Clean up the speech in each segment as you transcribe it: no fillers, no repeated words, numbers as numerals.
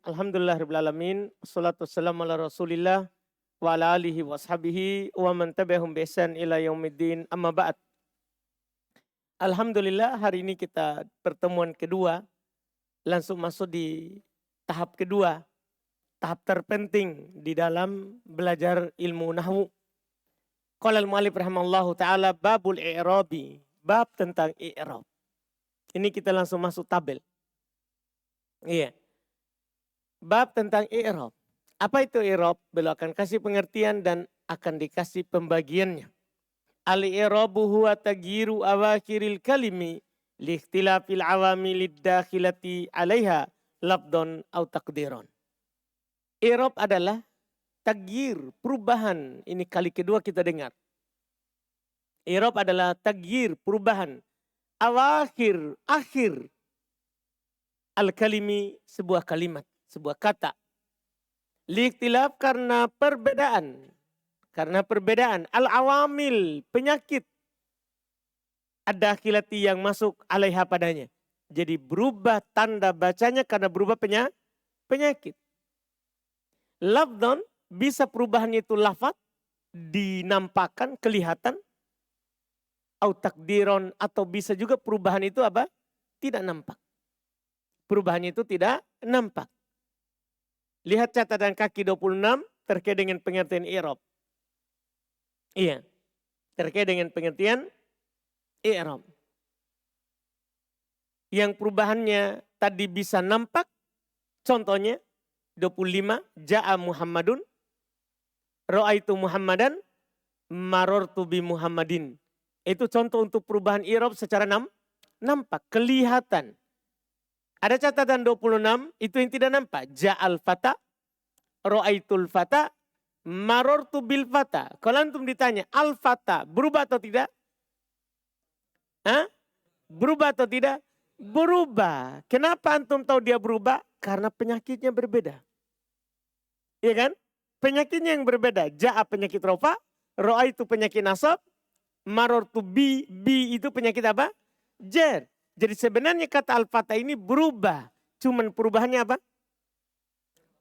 Alhamdulillahirrahmanirrahim. Assalatu wassalamu ala rasulillah wa ala alihi wa ashabihi wa man tabi'ahum bi ihsan ila yaumiddin amma ba'd. Alhamdulillah hari ini kita pertemuan kedua. Langsung masuk di tahap kedua. Tahap terpenting di dalam belajar ilmu nahwu. Qala al-mu'allif rahimallahu ta'ala babul i'rabi. Bab tentang i'rab. Ini kita langsung masuk tabel. Iya. Bab tentang i'rab. Apa itu i'rab? Beliau akan kasih pengertian dan akan dikasih pembagiannya. Al-i'rabu huwa tagyiru awakhiril kalimi liikhtilafil awamilid dakhilati 'alaiha labdon au takdiron. I'rab adalah tagyir, perubahan. Ini kali kedua kita dengar. I'rab adalah tagyir, perubahan. Akhir al-kalimi, sebuah kalimat, sebuah kata. Liikhtilaf karena perbedaan. Al-awamil, penyakit. Ad-dakhilati yang masuk alaiha padanya. Jadi berubah tanda bacanya karena berubah penyakit. Labdon, bisa perubahannya itu lafaz, dinampakkan, kelihatan. Au takdiron, atau bisa juga perubahan itu apa? Tidak nampak. Perubahannya itu tidak nampak. Lihat catatan kaki 26 terkait dengan pengertian i'rab. Iya, terkait dengan pengertian i'rab. Yang perubahannya tadi bisa nampak, contohnya 25, ja'a Muhammadun, ra'aitu Muhammadan, marortu bi Muhammadin. Itu contoh untuk perubahan i'rab secara nampak, kelihatan. Ada catatan 26, itu yang tidak nampak. Ja'al fata, ra'aitul fata, marortu bil fata. Kalau antum ditanya, al fata berubah atau tidak? Berubah atau tidak? Berubah. Kenapa antum tahu dia berubah? Karena penyakitnya berbeda. Iya kan? Penyakitnya yang berbeda. Ja'a penyakit rofa, ra'aitu penyakit nasab, marortu bi itu penyakit apa? Jer. Jadi sebenarnya kata al-fatah ini berubah. Cuman perubahannya apa?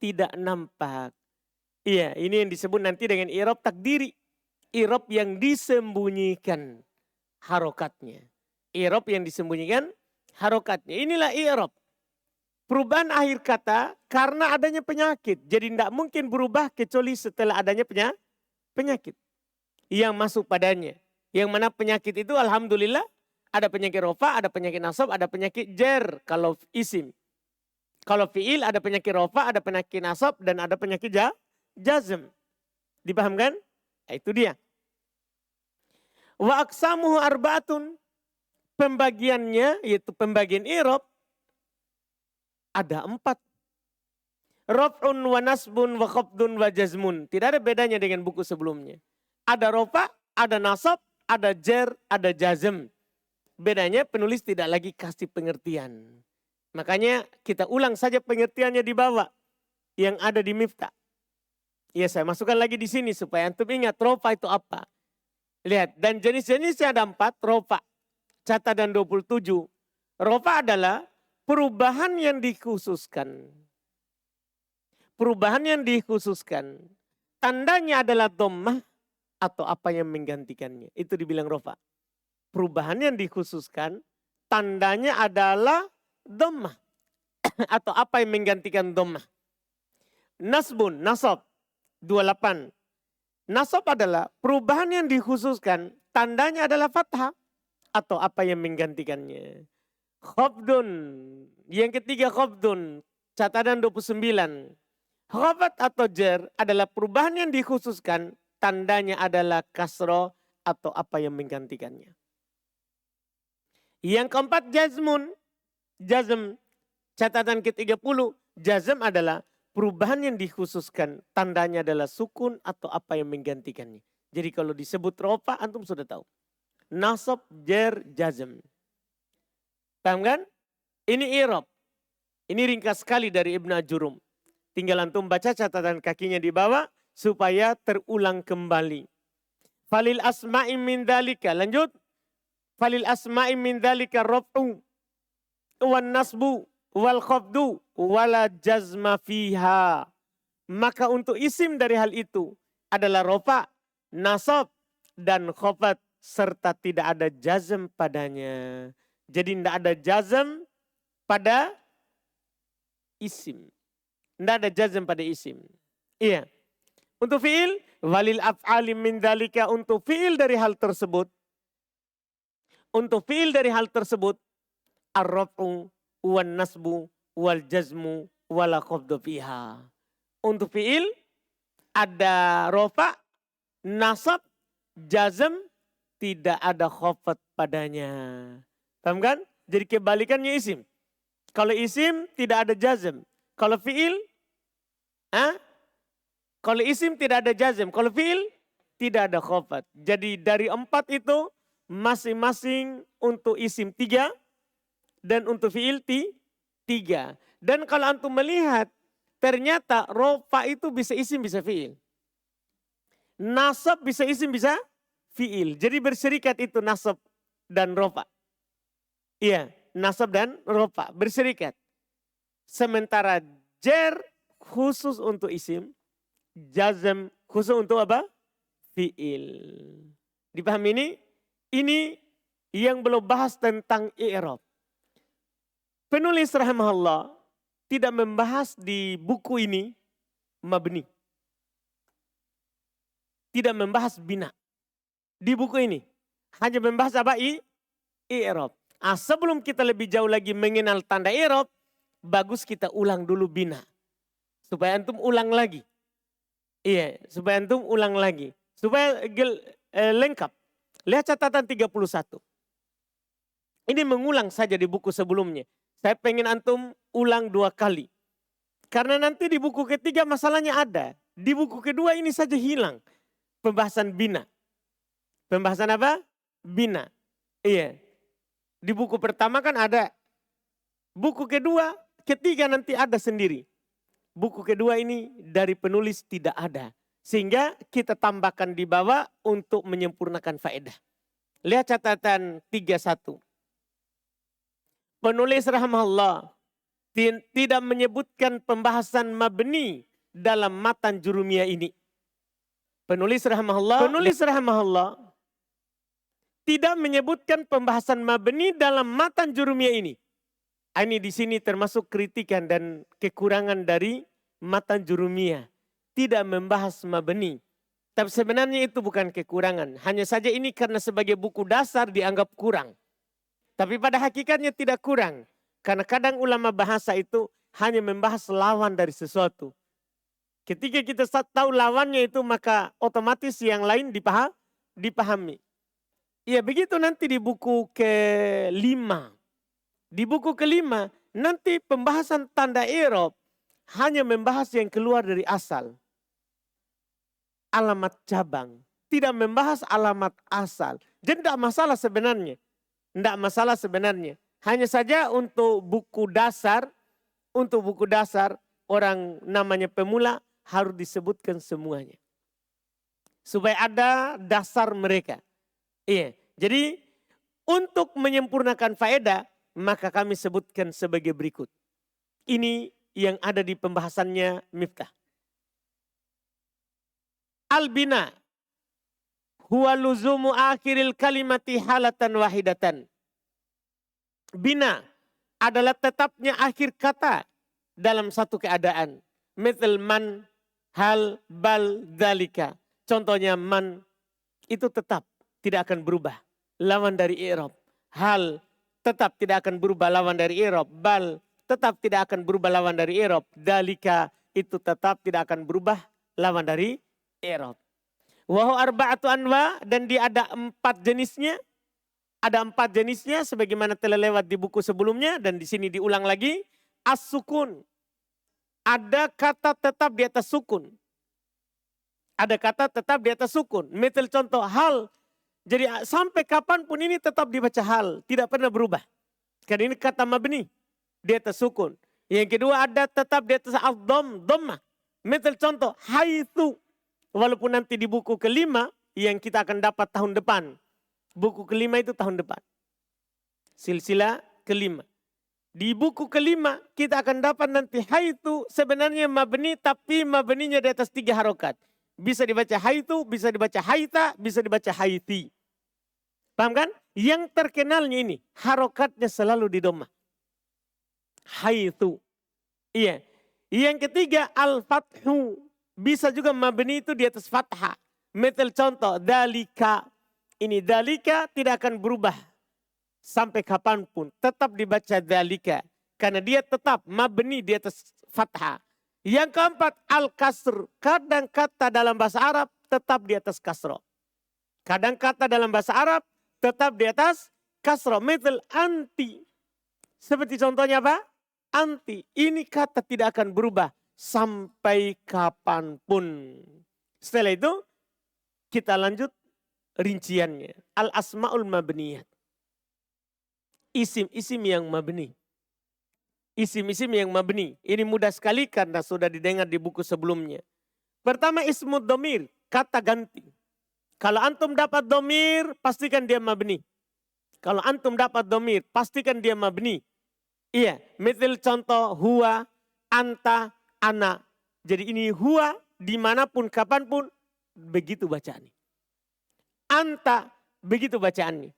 Tidak nampak. Iya, ini yang disebut nanti dengan i'rab takdiri. I'rab yang disembunyikan harokatnya. I'rab yang disembunyikan harokatnya. Inilah i'rab. Perubahan akhir kata karena adanya penyakit. Jadi tidak mungkin berubah kecuali setelah adanya penyakit. Yang masuk padanya. Yang mana penyakit itu alhamdulillah ada penyakit rofa, ada penyakit nasab, ada penyakit jer kalau isim. Kalau fi'il ada penyakit rofa, ada penyakit nasab, dan ada penyakit jazm. Dipahamkan? Nah, itu dia. Wa aqsamuhu arba'atun. Pembagiannya yaitu pembagian i'rab ada 4. Raf'un wa nasbun wa khafdun wa jazmun. Tidak ada bedanya dengan buku sebelumnya. Ada rofa, ada nasab, ada jer, ada jazm. Bedanya penulis tidak lagi kasih pengertian. Makanya kita ulang saja pengertiannya di bawah. Yang ada di miftah. Ya saya masukkan lagi di sini supaya antum ingat rofa itu apa. Lihat, dan jenis-jenisnya ada 4 rofa. Catatan 27. Rofa adalah perubahan yang dikhususkan. Perubahan yang dikhususkan. Tandanya adalah dhammah atau apa yang menggantikannya. Itu dibilang rofa. Perubahan yang dikhususkan, tandanya adalah dhammah. Atau apa yang menggantikan dhammah. Nasbun, nasab, 28. Nasab adalah perubahan yang dikhususkan, tandanya adalah fathah. Atau apa yang menggantikannya. Khafdun, yang ketiga khafdun, catatan 29. Khafat atau jer adalah perubahan yang dikhususkan, tandanya adalah kasro atau apa yang menggantikannya. Yang keempat jazmun. Jazm. Catatan ke-30. Jazm adalah perubahan yang dikhususkan. Tandanya adalah sukun atau apa yang menggantikannya. Jadi kalau disebut rofa antum sudah tahu. Nasab, jer, jazm. Paham kan? Ini i'rab. Ini ringkas sekali dari Ibnu Ajurum. Tinggal antum baca catatan kakinya di bawah. Supaya terulang kembali. Falil asma'i min dhalika. Lanjut. Falil asma'i min dhalika raf'u. Wan nasbu. Wal khafdu. wala jazma fiha. Maka untuk isim dari hal itu adalah rofa, nasab, dan khafat. Serta tidak ada jazm padanya. Jadi tidak ada jazm pada isim. Tidak ada jazm pada isim. Iya. Untuk fi'il, walil af'ali min dzalika, untuk fi'il dari hal tersebut. Untuk fi'il dari hal tersebut, ar-raf'u wan nasbu wal jazmu wala khafdu fiha. Untuk fi'il ada rofa, nasab, jazm, tidak ada khafat padanya. Paham kan? Jadi kebalikannya isim. Kalau isim tidak ada jazm. Kalau fi'il, kalau isim tidak ada jazm. Kalau fi'il tidak ada khafat. Jadi dari 4 itu masing-masing untuk isim 3 dan untuk fi'il 3. Dan kalau antum melihat ternyata rofa itu bisa isim bisa fi'il. Nasab bisa isim bisa fi'il. Jadi berserikat itu nasab dan rofa. Iya, nasab dan rofa berserikat. Sementara jer khusus untuk isim, jazm khusus untuk apa? Fi'il. Dipahami ini? Ini yang belum bahas tentang i'rab. Penulis rahimahullah tidak membahas di buku ini mabni. Tidak membahas bina. Di buku ini hanya membahas apa? I'rab. Sebelum kita lebih jauh lagi mengenal tanda i'rab, bagus kita ulang dulu bina. Supaya antum ulang lagi. Iya, supaya antum ulang lagi. Supaya lengkap. Lihat catatan 31. Ini mengulang saja di buku sebelumnya. Saya pengen antum ulang 2 kali. Karena nanti di buku ketiga masalahnya ada. Di buku kedua ini saja hilang. Pembahasan bina. Pembahasan apa? Bina. Iya. Di buku pertama kan ada. Buku kedua, ketiga nanti ada sendiri. Buku kedua ini dari penulis tidak ada. Sehingga kita tambahkan di bawah untuk menyempurnakan faedah. Lihat catatan 31. Penulis rahimahullah tidak menyebutkan pembahasan mabni dalam matan jurumiyah ini. Penulis rahimahullah tidak menyebutkan pembahasan mabni dalam matan jurumiyah ini. Ini di sini termasuk kritikan dan kekurangan dari matan jurumiyah. Tidak membahas mabni. Tapi sebenarnya itu bukan kekurangan. Hanya saja ini karena sebagai buku dasar dianggap kurang. Tapi pada hakikatnya tidak kurang. Karena kadang ulama bahasa itu hanya membahas lawan dari sesuatu. Ketika kita tahu lawannya itu maka otomatis yang lain dipahami. Ya begitu nanti di buku ke-5. Di buku ke-5 nanti pembahasan tanda i'rab hanya membahas yang keluar dari asal. Alamat cabang. Tidak membahas alamat asal. Jadi tidak masalah sebenarnya. Tidak masalah sebenarnya. Hanya saja untuk buku dasar orang namanya pemula harus disebutkan semuanya. Supaya ada dasar mereka. Iya. Jadi untuk menyempurnakan faedah maka kami sebutkan sebagai berikut. Ini yang ada di pembahasannya Miftah. Al-bina huwa luzumu akhiril kalimati halatan wahidatan. Bina adalah tetapnya akhir kata dalam satu keadaan. Mithal man, hal, bal, dzalika. Contohnya man itu tetap tidak akan berubah. Lawan dari i'rab. Hal tetap tidak akan berubah lawan dari i'rab. Bal tetap tidak akan berubah lawan dari i'rab. Dzalika itu tetap tidak akan berubah lawan dari i'rab. Wa arba'atu anwa, dan dia ada 4 jenisnya. Ada 4 jenisnya sebagaimana telah lewat di buku sebelumnya dan di sini diulang lagi. As-sukun. Ada kata tetap di atas sukun. Ada kata tetap di atas sukun. Misal contoh hal. Jadi sampai kapanpun ini tetap dibaca hal. Tidak pernah berubah. Karena ini kata mabni. Di atas sukun. Yang kedua ada tetap di atas dhammah. Misal contoh haitsu. Walaupun nanti di buku ke-5 yang kita akan dapat tahun depan. Buku ke-5 itu tahun depan. Silsilah ke-5. Di buku kelima kita akan dapat nanti haitu sebenarnya mabni tapi mabninya di atas 3 harokat. Bisa dibaca haitu, bisa dibaca haita, bisa dibaca haiti. Paham kan? Yang terkenalnya ini harokatnya selalu di doma. Haitu. Iya. Yang ketiga al-fathu. Bisa juga mabni itu di atas fathah. Metal contoh dalika. Ini dalika tidak akan berubah sampai kapanpun. Tetap dibaca dalika. Karena dia tetap mabni di atas fathah. Yang keempat al-kasr. Kadang kata dalam bahasa Arab tetap di atas kasro. Kadang kata dalam bahasa Arab tetap di atas kasro. Metal anti. Seperti contohnya apa? Anti. Ini kata tidak akan berubah sampai kapanpun. Setelah itu kita lanjut rinciannya. Al-asma'ul mabniyat. Isim-isim yang mabni. Isim-isim yang mabni. Ini mudah sekali karena sudah didengar di buku sebelumnya. Pertama ismud domir. Kata ganti. Kalau antum dapat domir pastikan dia mabni. Kalau antum dapat domir pastikan dia mabni. Iya. Misal contoh huwa, anta, ana. Jadi ini huwa dimanapun kapanpun begitu bacaannya. Anta begitu bacaannya.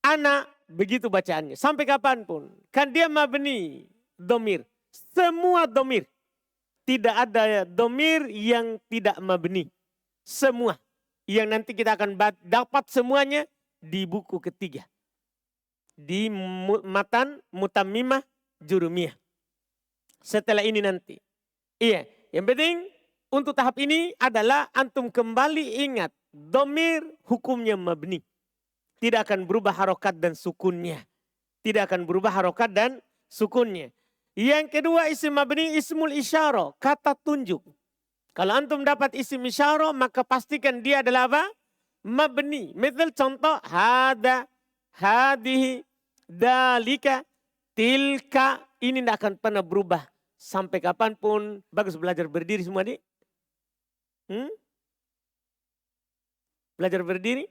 Ana begitu bacaannya. Sampai kapanpun. Kan dia mabni domir. Semua domir. Tidak ada domir yang tidak mabni. Semua. Yang nanti kita akan dapat semuanya di buku ketiga. Di matan mutammimah jurumiyah. Setelah ini nanti. Iya. Yang penting untuk tahap ini adalah antum kembali ingat. Domir hukumnya mabni. Tidak akan berubah harokat dan sukunnya. Tidak akan berubah harokat dan sukunnya. Yang kedua isim mabni ismul isyara. Kata tunjuk. Kalau antum dapat isim isyara maka pastikan dia adalah apa? Mabni. Misal contoh hada, hadihi, dalika, tilka. Ini tidak akan pernah berubah. Sampai kapanpun. Bagus belajar berdiri semua nih. Belajar berdiri.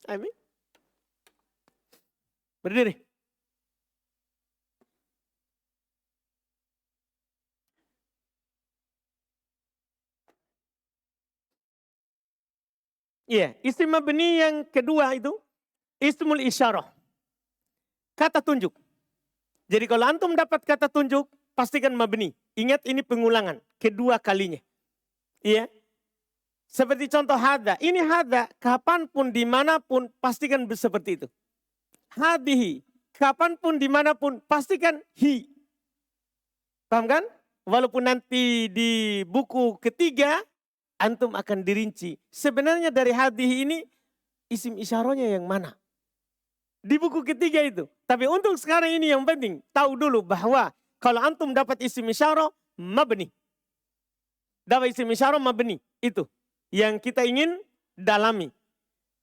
Amin. Berdiri. Iya, isim mabni yang kedua itu ismul isyarah. Kata tunjuk. Jadi kalau antum dapat kata tunjuk, pastikan mabni. Ingat ini pengulangan, kedua kalinya. Iya. Seperti contoh hada. Ini hada, kapanpun, dimanapun, pastikan seperti itu. Hadihi, kapanpun, dimanapun, pastikan hi. Paham kan? Walaupun nanti di buku ketiga, antum akan dirinci. Sebenarnya dari hadihi ini, isim isyarahnya yang mana? Di buku ketiga itu. Tapi untuk sekarang ini yang penting, tahu dulu bahwa kalau antum dapat isim isyarah, mabni. Dapat isim isyarah, mabni. Itu yang kita ingin dalami.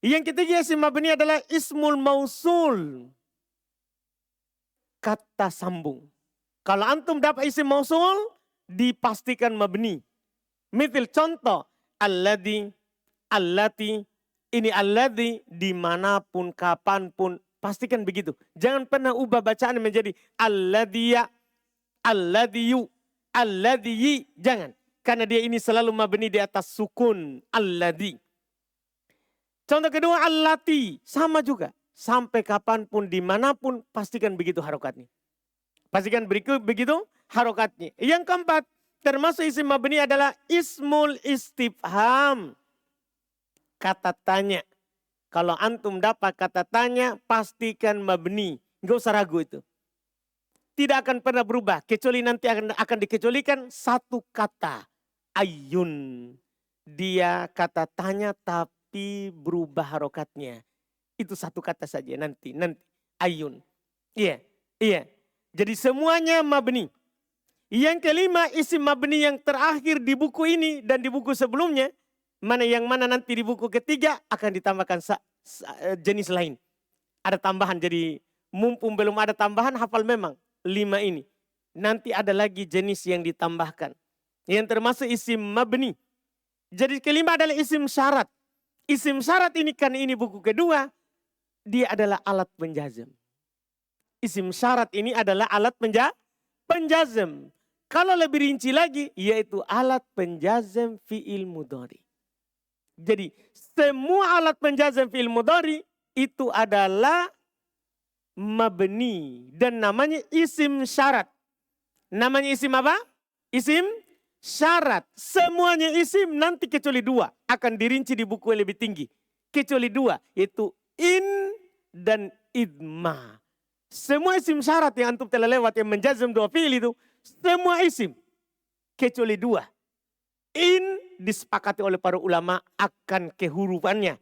Yang ketiga isim mabni adalah ismul mausul. Kata sambung. Kalau antum dapat isim mausul, dipastikan mabni. Misal contoh, alladhi, allati, ini alladhi, dimanapun, kapanpun, pastikan begitu. Jangan pernah ubah bacaan menjadi alladhiya, alladhiyu, alladhiyi, jangan. Karena dia ini selalu mabni di atas sukun, alladhi. Contoh kedua, allati. Sama juga. Sampai kapanpun, dimanapun, pastikan begitu harokatnya. Pastikan begitu harokatnya. Yang keempat, termasuk isim mabni adalah ismul istifham. Kata tanya. Kalau antum dapat kata tanya, pastikan mabni. Nggak usah ragu itu. Tidak akan pernah berubah. Kecuali nanti akan dikecualikan satu kata. Ayun. Dia kata tanya tapi berubah harokatnya. Itu satu kata saja nanti. Ayun. Iya. Jadi semuanya mabni. Yang kelima isim mabni yang terakhir di buku ini dan di buku sebelumnya. Yang mana nanti di buku ketiga akan ditambahkan jenis lain. Ada tambahan, jadi mumpung belum ada tambahan hafal memang 5 ini. Nanti ada lagi jenis yang ditambahkan. Yang termasuk isim mabni. Jadi kelima adalah isim syarat. Isim syarat ini kan ini buku kedua. Dia adalah alat penjazam. Isim syarat ini adalah alat penjazm. Kalau lebih rinci lagi, yaitu alat penjazm fi'il mudhari. Jadi semua alat penjazm fi'il mudhari itu adalah mabni dan namanya isim syarat. Namanya isim apa? Isim syarat. Semuanya isim nanti kecuali dua akan dirinci di buku yang lebih tinggi. Kecuali dua, yaitu in dan idma. Semua isim syarat yang antum telah lewat yang menjazm dua fi'il itu, semua isim. Kecuali dua. In disepakati oleh para ulama akan kehurufannya.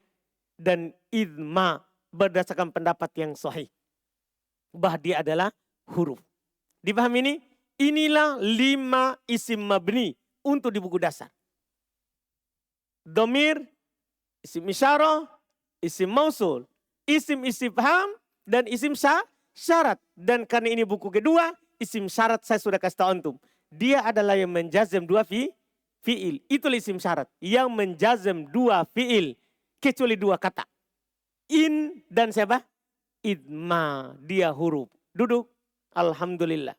Dan idma berdasarkan pendapat yang sahih. Bahwa dia adalah huruf. Dipahami ini? Inilah 5 isim mabni untuk di buku dasar. Domir, isim isyarah, isim mausul, isim istifham, dan isim syarat. Dan karena ini buku kedua, isim syarat saya sudah kasih tahu antum. Dia adalah yang menjazm dua fi'il. Itulah isim syarat. Yang menjazm dua fi'il. Kecuali dua kata. In dan siapa? Idma. Dia huruf. Duduk. Alhamdulillah.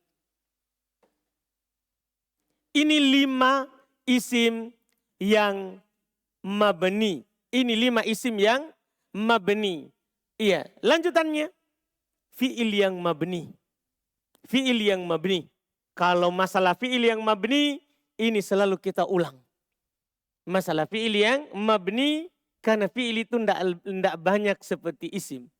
Ini 5 isim yang mabni. Ini 5 isim yang mabni. Iya, lanjutannya. Fi'il yang mabni. Fi'il yang mabni. Kalau masalah fi'il yang mabni, ini selalu kita ulang. Masalah fi'il yang mabni, karena fi'il itu tidak banyak seperti isim.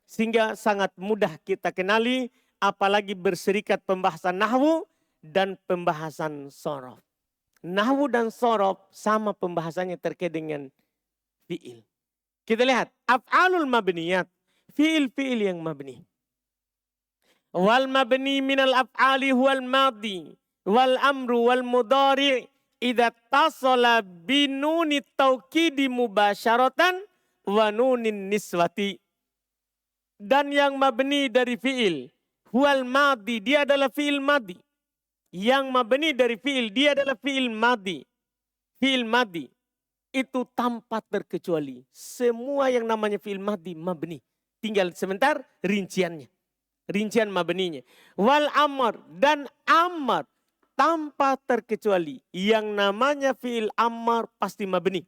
Sehingga sangat mudah kita kenali, apalagi berserikat pembahasan nahwu dan pembahasan sorof. Nahwu dan sorof sama pembahasannya terkait dengan fi'il. Kita lihat, af'alul mabniyat, fi'il-fi'il yang mabni. Wal mabni minal af'ali huwal madhi wal amru wal mudhari idza tasala binuni taukidi mubasyaratan wa nunin niswati. Dan yang mabni dari fi'il huwal madhi, dia adalah fi'il madhi. Yang mabni dari fi'il, dia adalah fi'il madhi. Fi'il madhi itu tanpa terkecuali. Semua yang namanya fi'il madhi mabni. Tinggal sebentar rinciannya. Rincian mabninya. Wal amr dan amr tanpa terkecuali. Yang namanya fi'il amr pasti mabni.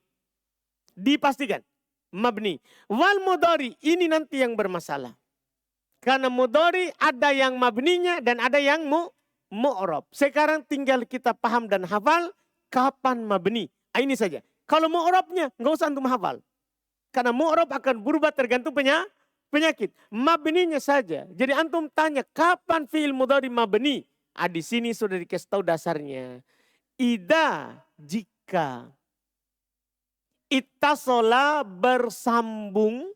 Dipastikan mabni. Wal mudhari ini nanti yang bermasalah. Karena mudhari ada yang mabninya dan ada yang mu'rab. Sekarang tinggal kita paham dan hafal kapan mabni. Ini saja. Kalau mu'rabnya nggak usah antum hafal. Karena mu'rab akan berubah tergantung penyakit. Mabninya saja. Jadi antum tanya kapan fi'il mudhari mabni? Di sini sudah dikasih tahu dasarnya. Ida jika ittasola bersambung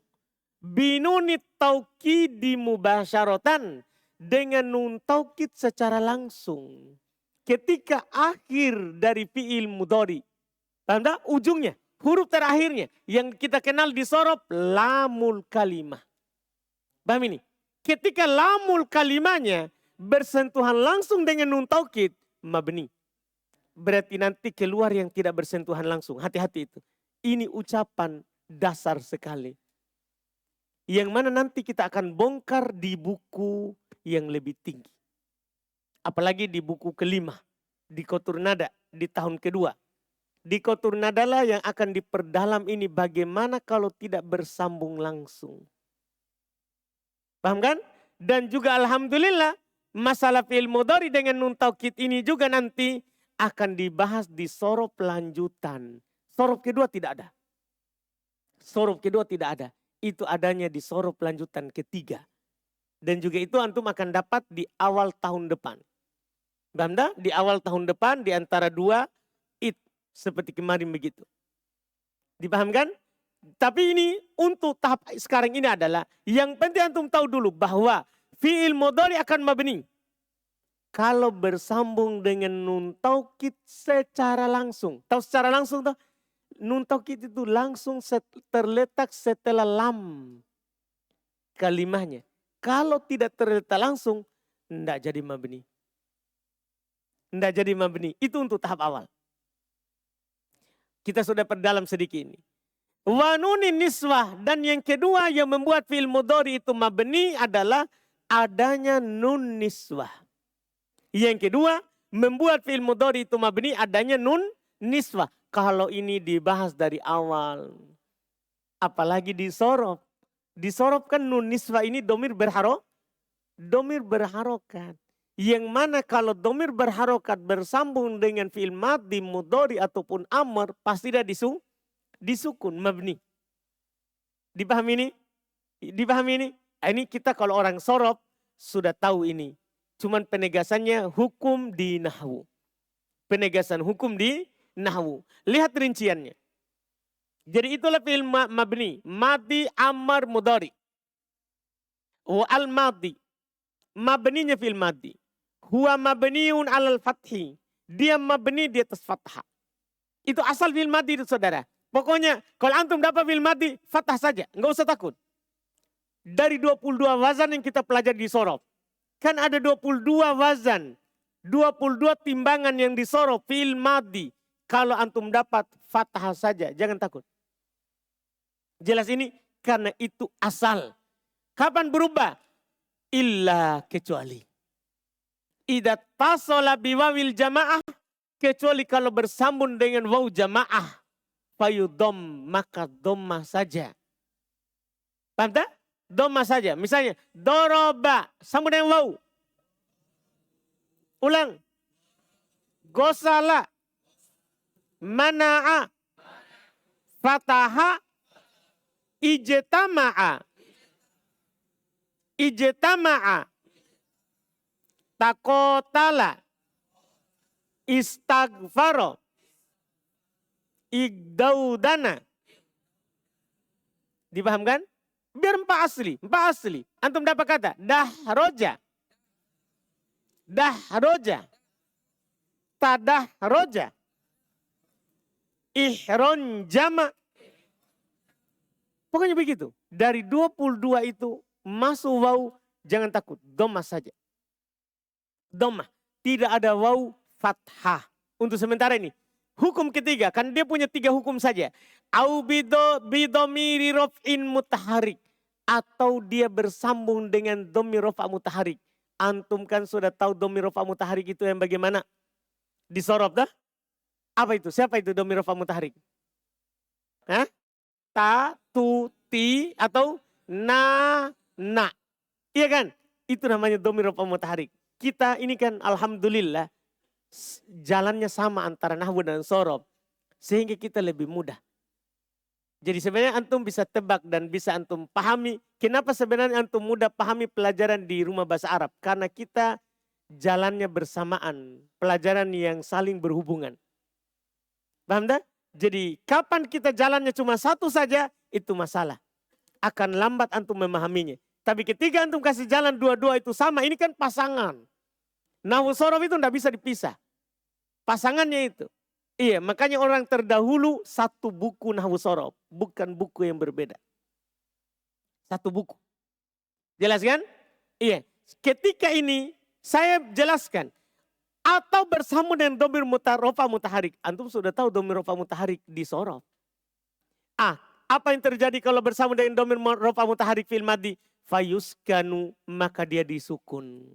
binunit taukidi mubasyaratan dengan nun taukid secara langsung. Ketika akhir dari fi'il mudhari, paham tak? Ujungnya, huruf terakhirnya yang kita kenal di sorof lamul kalimah. Paham ini? Ketika lamul kalimahnya bersentuhan langsung dengan nun taukid, mabni. Berarti nanti keluar yang tidak bersentuhan langsung. Hati-hati itu. Ini ucapan dasar sekali. Yang mana nanti kita akan bongkar di buku yang lebih tinggi. Apalagi di buku kelima. Di Qatur Nada di tahun kedua. Di Qatur Nada lah yang akan diperdalam ini bagaimana kalau tidak bersambung langsung. Paham kan? Dan juga alhamdulillah masalah fi'il mudhari dengan nun taukid ini juga nanti akan dibahas di sorof lanjutan. Sorof kedua tidak ada. Sorof kedua tidak ada. Itu adanya di sorof lanjutan ketiga. Dan juga itu antum akan dapat di awal tahun depan. Paham tak? Di awal tahun depan di antara dua it. Seperti kemarin begitu. Dipahamkan? Tapi ini untuk tahap sekarang ini adalah yang penting antum tahu dulu bahwa fi'il mudhari akan mabni. Kalau bersambung dengan nun taukid secara langsung. Tahu secara langsung tuh? Nun taukid itu langsung terletak setelah lam kalimahnya. Kalau tidak terletak langsung, tidak jadi mabni. Tidak jadi mabni. Itu untuk tahap awal. Kita sudah perdalam sedikit ini. Wa nunin niswah. Dan yang kedua yang membuat fi'il mudhari itu mabni adalah adanya nun niswah. Yang kedua, membuat fi'il mudhari itu mabni adanya nun niswah. Kalau ini dibahas dari awal, apalagi disorof. Disorof kan nun niswah ini domir berharokat. Yang mana kalau domir berharokat bersambung dengan fi'il madhi, mudhari ataupun amr, pasti dia disukun, mabni. Dipahami ini? Dipahami ini? Ini kita kalau orang sorof sudah tahu ini. Cuman penegasannya hukum di nahwu. Penegasan hukum di nahwu. Lihat rinciannya. Jadi itulah fi'il mabni. Madhi, amr, mudhari. Wa al-madhi. Mabninya fi'il madhi. Huwa mabniun alal fathi. Dia mabni di atas fathah. Itu asal fi'il madhi itu saudara. Pokoknya kalau antum dapat fi'il madhi, fathah saja. Enggak usah takut. Dari 22 wazan yang kita pelajari di sorof. Kan ada 22 wazan. 22 timbangan yang di sorof fi'il madhi. Kalau antum dapat fathah saja, jangan takut. Jelas ini? Karena itu asal. Kapan berubah? Illa kecuali. Idza tasala biwawil jamaah, kecuali kalau bersambung dengan waw jamaah, fayudom, maka dhammah saja. Paham tak? Dhammah saja. Misalnya doroba sambung dengan waw. Ulang. Gosala, mana'a, fataha, ijtama'a, takotala, istagfaro, igdaudana. Dipahamkan? Biar empat asli. Antum dapat kata dahroja, tadahroja, ihron jama. Pokoknya begitu. Dari 22 itu masuk waw, jangan takut. Dhammah saja. Dhammah. Tidak ada waw fathah. Untuk sementara ini. Hukum ketiga. Kan dia punya 3 hukum saja. Au bidomiri rof'in mutaharik. Atau dia bersambung dengan dhamir rafa' mutaharik. Antum kan sudah tahu dhamir rafa' mutaharik itu yang bagaimana? Disorof dah? Apa itu? Siapa itu dhamir rafa' mutaharik? Hah? Ta, tu, ti, atau na. Iya kan? Itu namanya dhamir rafa' mutaharik. Kita ini kan alhamdulillah jalannya sama antara nahwu dan sorof. Sehingga kita lebih mudah. Jadi sebenarnya antum bisa tebak dan bisa antum pahami. Kenapa sebenarnya antum mudah pahami pelajaran di rumah bahasa Arab? Karena kita jalannya bersamaan. Pelajaran yang saling berhubungan. Paham tak? Jadi kapan kita jalannya cuma satu saja, itu masalah. Akan lambat antum memahaminya. Tapi ketika antum kasih jalan dua-dua itu sama, ini kan pasangan. Nahwu sorof itu tidak bisa dipisah. Pasangannya itu. Iya, makanya orang terdahulu satu buku nahwu sorof. Bukan buku yang berbeda. Satu buku. Jelas kan? Iya. Ketika ini saya jelaskan. Atau bersambung dengan dhamir rafa' mutaharik. Antum sudah tahu dhamir rafa' mutaharik di sorof. Apa yang terjadi kalau bersambung dengan dhamir rafa' mutaharik fil madhi? Fayuskanu, maka dia disukun.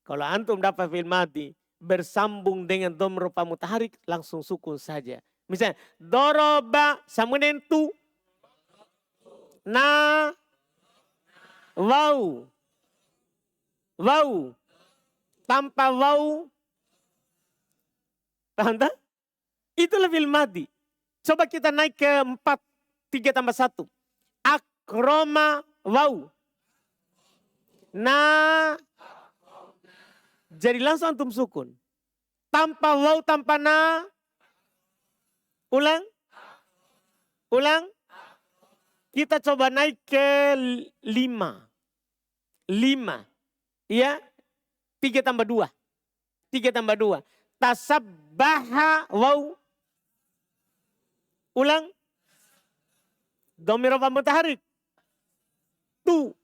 Kalau antum dapat fil madhi bersambung dengan dhamir rafa' mutaharik, langsung sukun saja. Misalnya doroba sambung dengan tu. Na. Waw. Tanpa waw. Paham tak? Itulah fil madhi. Coba kita naik ke 4. 3 tambah 1. Akroma waw. Na. Jadi langsung antum sukun. Tanpa waw, tanpa na. Ulang. Kita coba naik ke 5. 5. Ya. 3 tambah 2. Tasabbaha waw. Ulang. Dhamir rafa' mutaharik. Tu.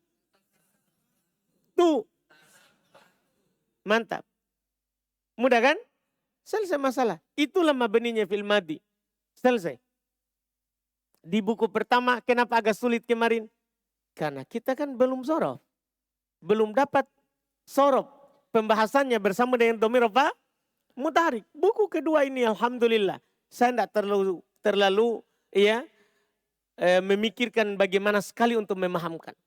Mantap. Mudah kan? Selesai masalah. Itulah mabninya fil madhi. Selesai. Di buku pertama kenapa agak sulit kemarin? Karena kita kan belum sorof. belum dapat sorop pembahasannya bersama dengan dhamir apa? Mutaharik. Buku kedua ini alhamdulillah saya tidak terlalu ya memikirkan bagaimana sekali untuk memahamkan.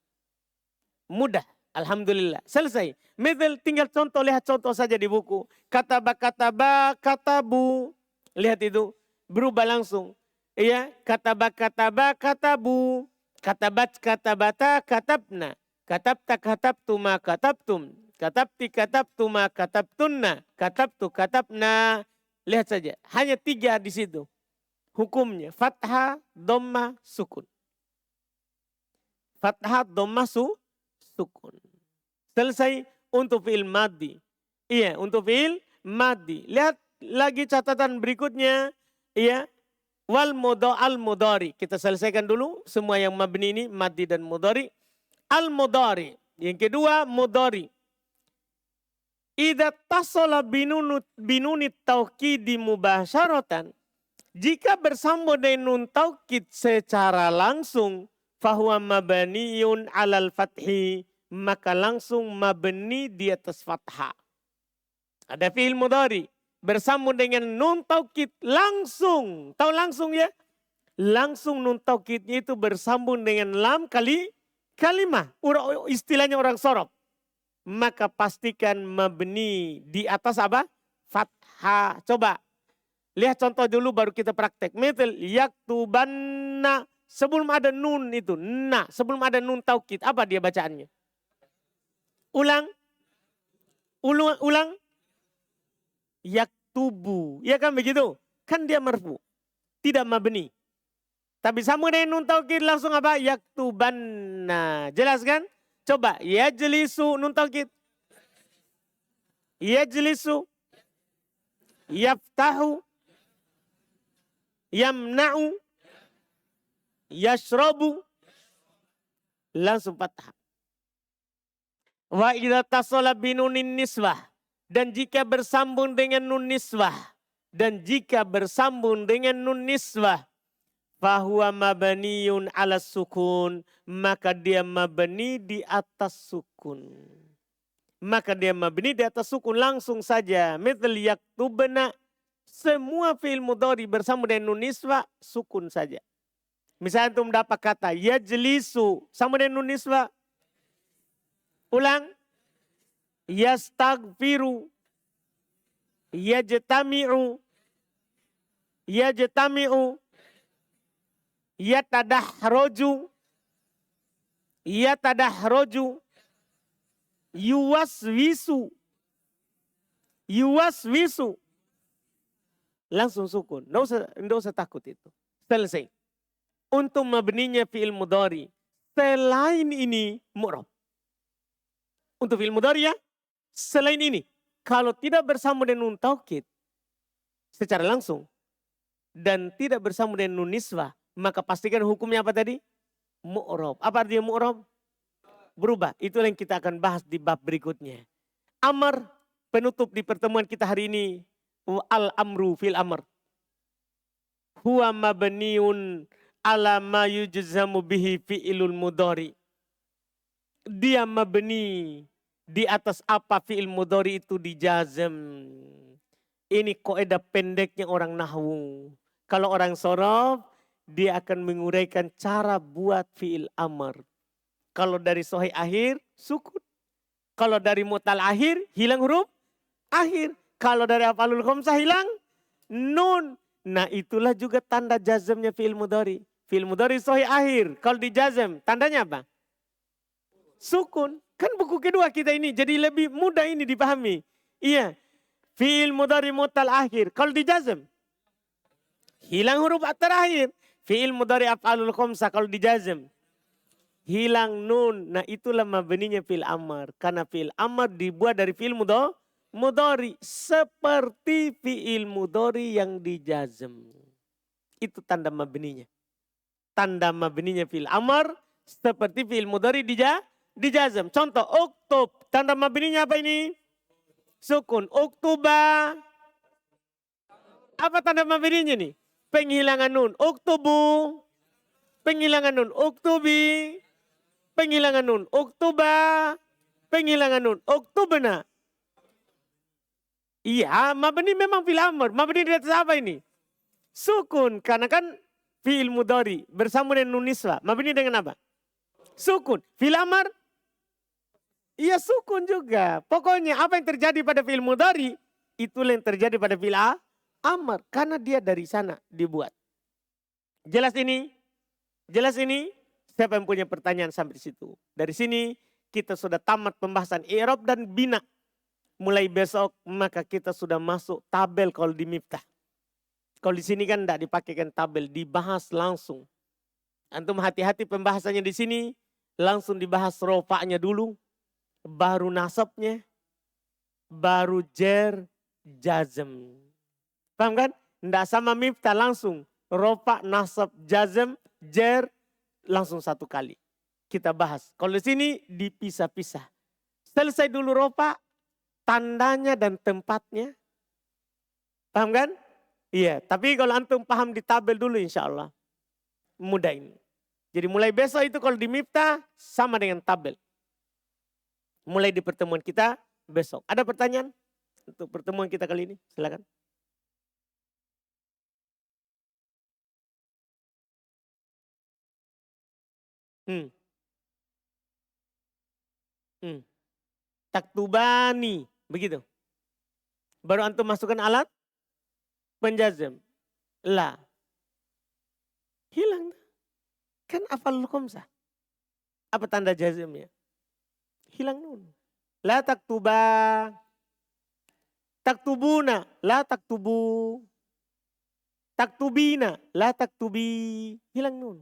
Mudah, alhamdulillah. Selesai. Misal tinggal contoh, lihat contoh saja di buku. Kataba, katabu. Lihat itu, berubah langsung. Iya, kataba, katabu. Katabat, katabata, katabna. Katabta, katabtuma, katabtum. Katabti, katabtuma, katabtunna. Katabtu, katabna. Lihat saja, hanya 3 di situ. Hukumnya, fathah, dhamma, sukun. Fathah, dhamma, sukun. Selesai untuk fi'il madhi. Iya, untuk fi'il madhi. Lihat lagi catatan berikutnya. Iya, wal al mudhari. Kita selesaikan dulu semua yang mabni ini, madhi dan mudhari. Al mudhari. Yang kedua, mudhari. Idza tasala binunit taukidi mubasyaratan. Jika bersambung dengan nun taukid secara langsung, fahuwa mabniyun alal fathi, maka langsung mabni di atas fathah. Ada fi'il mudhari bersambung dengan nun taukid langsung. Tahu langsung ya? Langsung nun taukidnya itu bersambung dengan lam kalimah. Istilahnya orang sorof. Maka pastikan mabni di atas apa? Fathah. Coba lihat contoh dulu baru kita praktek. Misal yaktubanna. Sebelum ada nun itu, na. Sebelum ada nun taukid, apa dia bacaannya? Ulang. Yaktubu. Ya kan begitu? Kan dia marfu. Tidak mabni. Tapi sama dengan nun taukid langsung apa? Yaktubanna. Jelas kan? Coba. Yajlisu nun taukid. Yajlisu. Yaftahu. Yamna'u. Yashrabu. Langsung fathah. Wa idza tasala binunin niswah. Dan jika bersambung dengan nun niswah. Dan jika bersambung dengan nun niswah. Fahuwa mabniyun ala sukun. Maka dia mabni di atas sukun. Maka dia mabni di atas sukun langsung saja. Mithal yaktubna. Semua fi'il mudhari bersambung dengan nun niswah. Sukun saja. Misalnya antum dapat kata yajlisu. Sama dengan nun niswah. Ulang. Yastagfiru. Yajtami'u. Yajtami'u. Yatadahroju. Yatadahroju. Yuwaswisu. Yuwaswisu. Langsung sukun. Nggak usah takut itu. Selesai. Untuk mabninya fi'il mudhari. Selain ini mu'rab. Untuk fi'il mudhari ya. Selain ini. Kalau tidak bersambung dengan nun taukid. Secara langsung. Dan tidak bersambung dengan nun niswah. Maka pastikan hukumnya apa tadi? Mu'rab. Apa artinya mu'rab? Berubah. Itulah yang kita akan bahas di bab berikutnya. Amr. Penutup di pertemuan kita hari ini. Al-amru fil amr. Huwa mabniun ala ma yujzamu bihi fi'ilul mudhari. Dia mabni di atas apa fi'il mudhari itu dijazam. Ini kaidah pendeknya orang nahwu. Kalau orang sorof, dia akan menguraikan cara buat fi'il amr. Kalau dari sahih akhir, sukun. Kalau dari mutal akhir, hilang huruf akhir. Kalau dari af'alul khamsah hilang nun. Nah itulah juga tanda jazamnya fi'il mudhari. Fi'il mudhari sahih akhir. Kalau dijazam, tandanya apa? Sukun. Kan buku kedua kita ini jadi lebih mudah ini dipahami. Iya. Fi'il mudhari mutal akhir. Kalau dijazam, hilang huruf terakhir. Fi'il mudhari af'alul khamsah kalau dijazam, hilang nun. Nah itulah mabninya fi'il amr. Karena fi'il amr dibuat dari fi'il mudhari. Seperti fi'il mudhari yang dijazam. Itu tanda mabninya. Tanda mabninya fi'il amr seperti fi'il mudhari dijazam. Contoh, uktub. Tanda mabninya apa ini? Sukun. Uktuba. Apa tanda mabninya nih? Penghilangan nun. Uktubu. Penghilangan nun. Uktubi. Penghilangan nun. Uktuba. penghilangan nun. Uktubna. Iya, mabni memang fil amr. Mabni di atas apa ini? Sukun. Karena kan fi'il mudhari bersama dengan nun niswa. Mabni dengan apa? Sukun. Fil amr? Iya sukun juga. Pokoknya apa yang terjadi pada fi'il mudhari, itulah yang terjadi pada fi'il amr. Karena dia dari sana dibuat. Jelas ini? Jelas ini? Siapa yang punya pertanyaan sampai di situ? Dari sini kita sudah tamat pembahasan i'rab dan bina. Mulai besok maka kita sudah masuk tabel kalau di Miftah. Kalau di sini kan tidak dipakaikan tabel, dibahas langsung. Antum hati-hati pembahasannya di sini, langsung dibahas rofa'nya dulu, baru nasabnya, baru jer, jazm. Paham kan? Tidak sama Miftah langsung. Rofa, nasab, jazm, jer, langsung satu kali. Kita bahas. Kalau di sini dipisah-pisah. Selesai dulu rofa, tandanya dan tempatnya. Paham kan? Iya, tapi kalau antum paham di tabel dulu insya Allah. Mudah ini. Jadi mulai besok itu kalau di Miftah sama dengan tabel. Mulai di pertemuan kita besok. Ada pertanyaan untuk pertemuan kita kali ini? Silakan. Taktubani. Begitu. Baru antum masukkan alat penjazm. La. Hilang. Kan afalul khamsah. Apa tanda jazmnya? Hilang nun. La taktuba. Taktubuna. La taktubu. Taktubina. La taktubi. Hilang nun.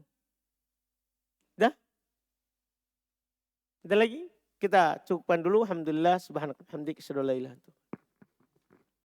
Dah? Ada lagi? Kita cukupkan dulu. Alhamdulillah. Subhanakallah. Hamdika. Asyhadu an la ilaha illa anta.